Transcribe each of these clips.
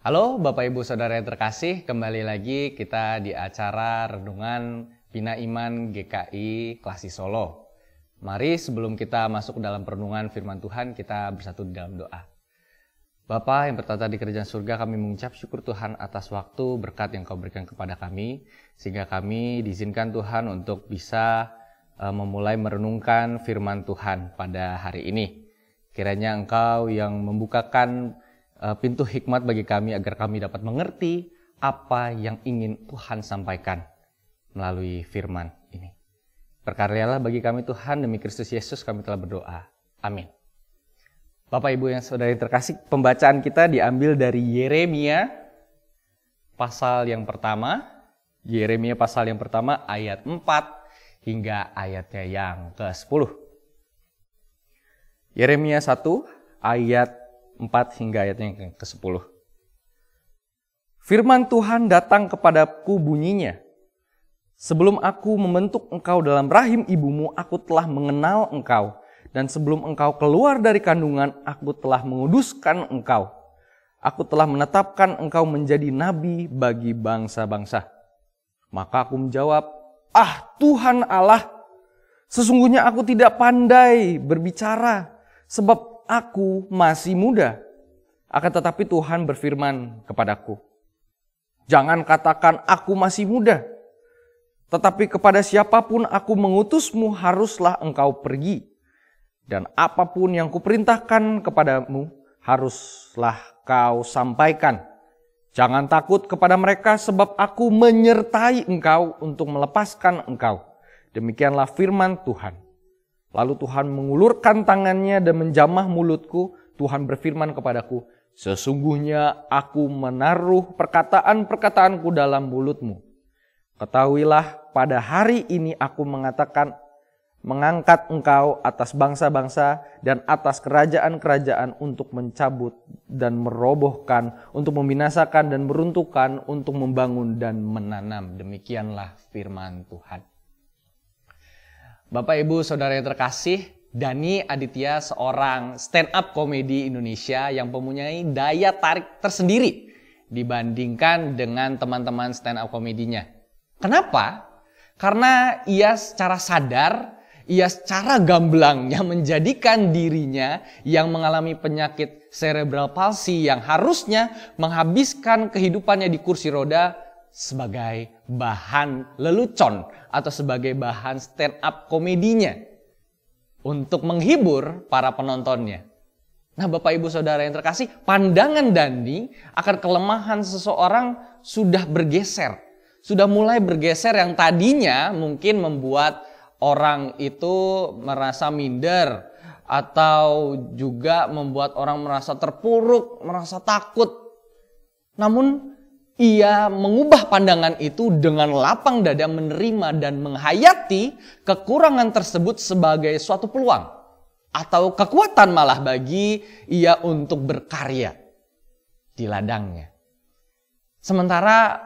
Halo Bapak Ibu Saudara yang terkasih, kembali lagi kita di acara Renungan Bina Iman GKI Klasi Solo. Mari sebelum kita masuk dalam perenungan firman Tuhan, kita bersatu di dalam doa. Bapa yang bertata di kerajaan surga, kami mengucap syukur Tuhan atas waktu berkat yang Kau berikan kepada kami, sehingga kami diizinkan Tuhan untuk bisa memulai merenungkan firman Tuhan pada hari ini. Kiranya Engkau yang membukakan pintu hikmat bagi kami agar kami dapat mengerti apa yang ingin Tuhan sampaikan melalui firman ini. Berkaryalah bagi kami Tuhan, demi Kristus Yesus kami telah berdoa. Amin. Bapak Ibu yang saudara terkasih, pembacaan kita diambil dari Yeremia pasal yang pertama. Yeremia pasal yang pertama ayat 4 hingga ayatnya yang ke-10. Yeremia 1 ayat 4 hingga ayatnya yang ke-10. Firman Tuhan datang kepadaku bunyinya, sebelum aku membentuk engkau dalam rahim ibumu, aku telah mengenal engkau. Dan sebelum engkau keluar dari kandungan, aku telah menguduskan engkau. Aku telah menetapkan engkau menjadi nabi bagi bangsa-bangsa. Maka aku menjawab, Tuhan Allah, sesungguhnya aku tidak pandai berbicara, sebab aku masih muda. Akan tetapi Tuhan berfirman kepadaku, jangan katakan aku masih muda, tetapi kepada siapapun aku mengutusmu haruslah engkau pergi. Dan apapun yang kuperintahkan kepadamu haruslah kau sampaikan. Jangan takut kepada mereka, sebab aku menyertai engkau untuk melepaskan engkau. Demikianlah firman Tuhan. Lalu Tuhan mengulurkan tangannya dan menjamah mulutku. Tuhan berfirman kepadaku, sesungguhnya aku menaruh perkataan-perkataanku dalam mulutmu. Ketahuilah, pada hari ini aku mengangkat engkau atas bangsa-bangsa dan atas kerajaan-kerajaan untuk mencabut dan merobohkan, untuk membinasakan dan meruntuhkan, untuk membangun dan menanam. Demikianlah firman Tuhan. Bapak Ibu Saudara yang terkasih, Dani Aditya seorang stand up komedi Indonesia yang mempunyai daya tarik tersendiri dibandingkan dengan teman-teman stand up komedinya. Kenapa? Karena ia secara sadar, ia secara gamblangnya menjadikan dirinya yang mengalami penyakit cerebral palsy yang harusnya menghabiskan kehidupannya di kursi roda sebagai bahan lelucon atau sebagai bahan stand up komedinya untuk menghibur para penontonnya. Nah, Bapak Ibu Saudara yang terkasih, pandangan Dani akan kelemahan seseorang sudah bergeser. Sudah mulai bergeser yang tadinya mungkin membuat orang itu merasa minder atau juga membuat orang merasa terpuruk, merasa takut. Namun ia mengubah pandangan itu dengan lapang dada menerima dan menghayati kekurangan tersebut sebagai suatu peluang atau kekuatan malah bagi ia untuk berkarya di ladangnya. Sementara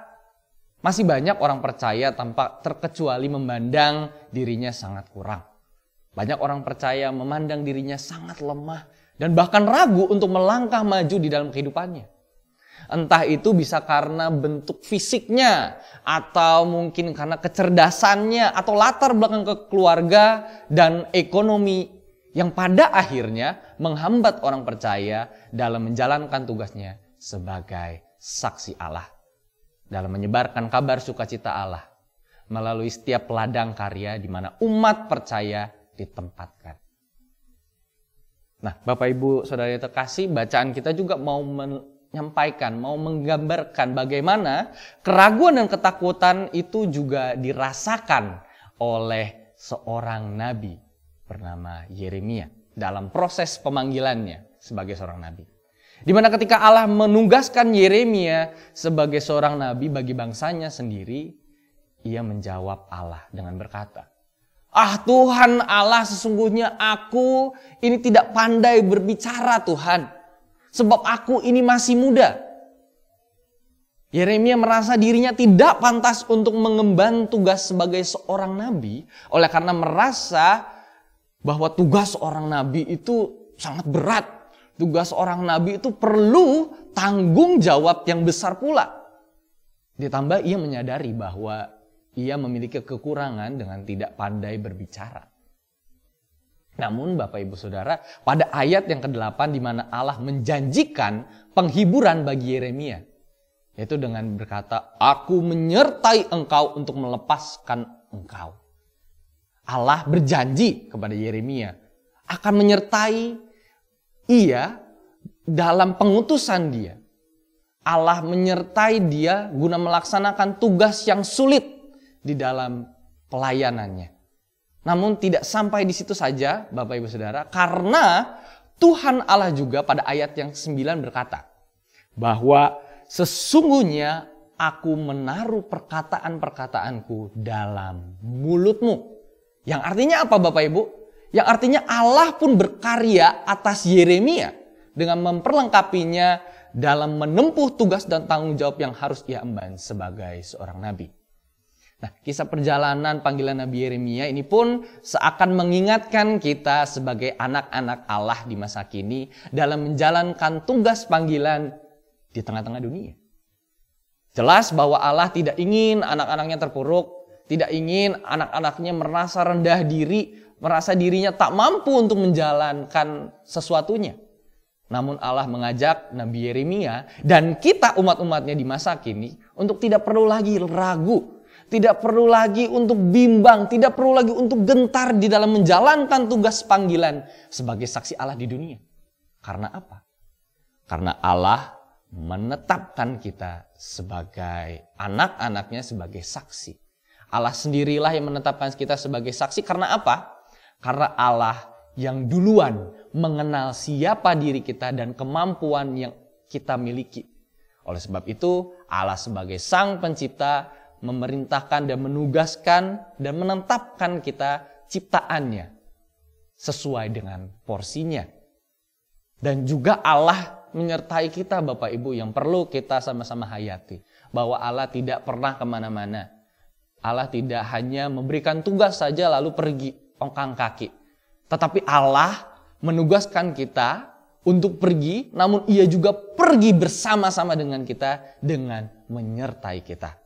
masih banyak orang percaya tanpa terkecuali memandang dirinya sangat kurang. Banyak orang percaya memandang dirinya sangat lemah dan bahkan ragu untuk melangkah maju di dalam kehidupannya. Entah itu bisa karena bentuk fisiknya, atau mungkin karena kecerdasannya, atau latar belakang keluarga dan ekonomi yang pada akhirnya menghambat orang percaya dalam menjalankan tugasnya sebagai saksi Allah, dalam menyebarkan kabar sukacita Allah melalui setiap ladang karya di mana umat percaya ditempatkan. Nah, Bapak Ibu Saudara yang terkasih, bacaan kita juga mau menyampaikan, mau menggambarkan bagaimana keraguan dan ketakutan itu juga dirasakan oleh seorang nabi bernama Yeremia dalam proses pemanggilannya sebagai seorang nabi. Di mana ketika Allah menugaskan Yeremia sebagai seorang nabi bagi bangsanya sendiri, ia menjawab Allah dengan berkata, Tuhan Allah, sesungguhnya aku ini tidak pandai berbicara Tuhan. Sebab aku ini masih muda. Yeremia merasa dirinya tidak pantas untuk mengemban tugas sebagai seorang nabi. Oleh karena merasa bahwa tugas seorang nabi itu sangat berat. Tugas seorang nabi itu perlu tanggung jawab yang besar pula. Ditambah ia menyadari bahwa ia memiliki kekurangan dengan tidak pandai berbicara. Namun Bapak Ibu Saudara, pada ayat yang ke-8 di mana Allah menjanjikan penghiburan bagi Yeremia, yaitu dengan berkata, "Aku menyertai engkau untuk melepaskan engkau." Allah berjanji kepada Yeremia akan menyertai ia dalam pengutusan dia. Allah menyertai dia guna melaksanakan tugas yang sulit di dalam pelayanannya. Namun tidak sampai di situ saja Bapak Ibu Saudara, karena Tuhan Allah juga pada ayat yang 9 berkata bahwa sesungguhnya aku menaruh perkataan-perkataanku dalam mulutmu. Yang artinya apa Bapak Ibu? Yang artinya Allah pun berkarya atas Yeremia dengan memperlengkapinya dalam menempuh tugas dan tanggung jawab yang harus ia emban sebagai seorang nabi. Nah, kisah perjalanan panggilan Nabi Yeremia ini pun seakan mengingatkan kita sebagai anak-anak Allah di masa kini dalam menjalankan tugas panggilan di tengah-tengah dunia. Jelas bahwa Allah tidak ingin anak-anaknya terpuruk, tidak ingin anak-anaknya merasa rendah diri, merasa dirinya tak mampu untuk menjalankan sesuatunya. Namun Allah mengajak Nabi Yeremia dan kita umat-umatnya di masa kini untuk tidak perlu lagi ragu, tidak perlu lagi untuk bimbang, tidak perlu lagi untuk gentar di dalam menjalankan tugas panggilan sebagai saksi Allah di dunia. Karena apa? Karena Allah menetapkan kita sebagai anak-anaknya sebagai saksi. Allah sendirilah yang menetapkan kita sebagai saksi. Karena apa? Karena Allah yang duluan mengenal siapa diri kita dan kemampuan yang kita miliki. Oleh sebab itu, Allah sebagai Sang Pencipta memerintahkan dan menugaskan dan menetapkan kita ciptaannya sesuai dengan porsinya. Dan juga Allah menyertai kita Bapak Ibu yang perlu kita sama-sama hayati. Bahwa Allah tidak pernah kemana-mana. Allah tidak hanya memberikan tugas saja lalu pergi ongkang kaki. Tetapi Allah menugaskan kita untuk pergi, namun ia juga pergi bersama-sama dengan kita dengan menyertai kita.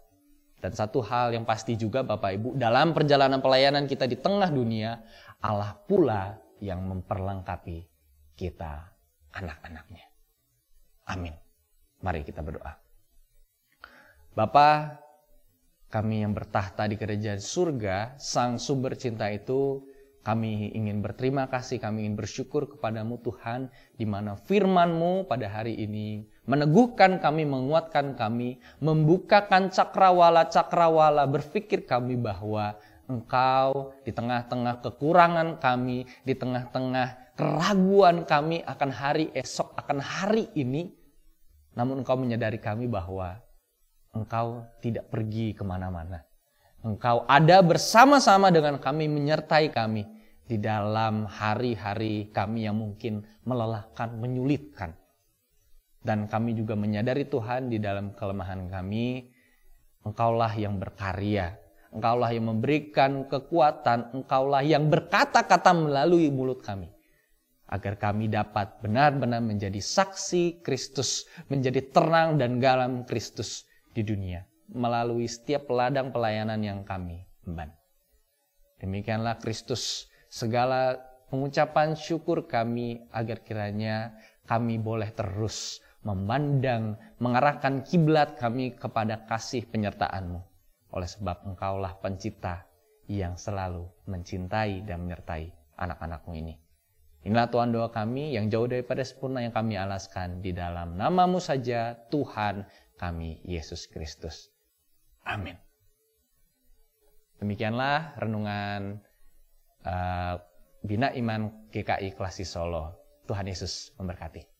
Dan satu hal yang pasti juga Bapak Ibu, dalam perjalanan pelayanan kita di tengah dunia, Allah pula yang memperlengkapi kita anak-anaknya. Amin. Mari kita berdoa. Bapa, kami yang bertahta di kerajaan surga, Sang Sumber Cinta itu, kami ingin berterima kasih, kami ingin bersyukur kepadamu Tuhan, di mana firman-Mu pada hari ini meneguhkan kami, menguatkan kami, membukakan cakrawala-cakrawala berpikir kami bahwa Engkau di tengah-tengah kekurangan kami, di tengah-tengah keraguan kami akan hari esok, akan hari ini, namun Engkau menyadari kami bahwa Engkau tidak pergi kemana-mana. Engkau ada bersama-sama dengan kami, menyertai kami di dalam hari-hari kami yang mungkin melelahkan, menyulitkan. Dan kami juga menyadari Tuhan di dalam kelemahan kami, Engkaulah yang berkarya. Engkaulah yang memberikan kekuatan, Engkaulah yang berkata-kata melalui mulut kami. Agar kami dapat benar-benar menjadi saksi Kristus, menjadi terang dan garam Kristus di dunia melalui setiap ladang pelayanan yang kami emban. Demikianlah Kristus, segala pengucapan syukur kami agar kiranya kami boleh terus memandang, mengarahkan kiblat kami kepada kasih penyertaan-Mu. Oleh sebab Engkaulah Pencipta yang selalu mencintai dan menyertai anak-anak-Mu ini. Inilah Tuhan doa kami yang jauh daripada sempurna yang kami alaskan di dalam nama-Mu saja Tuhan kami Yesus Kristus. Amin. Demikianlah renungan Bina Iman GKI Klasi Solo. Tuhan Yesus memberkati.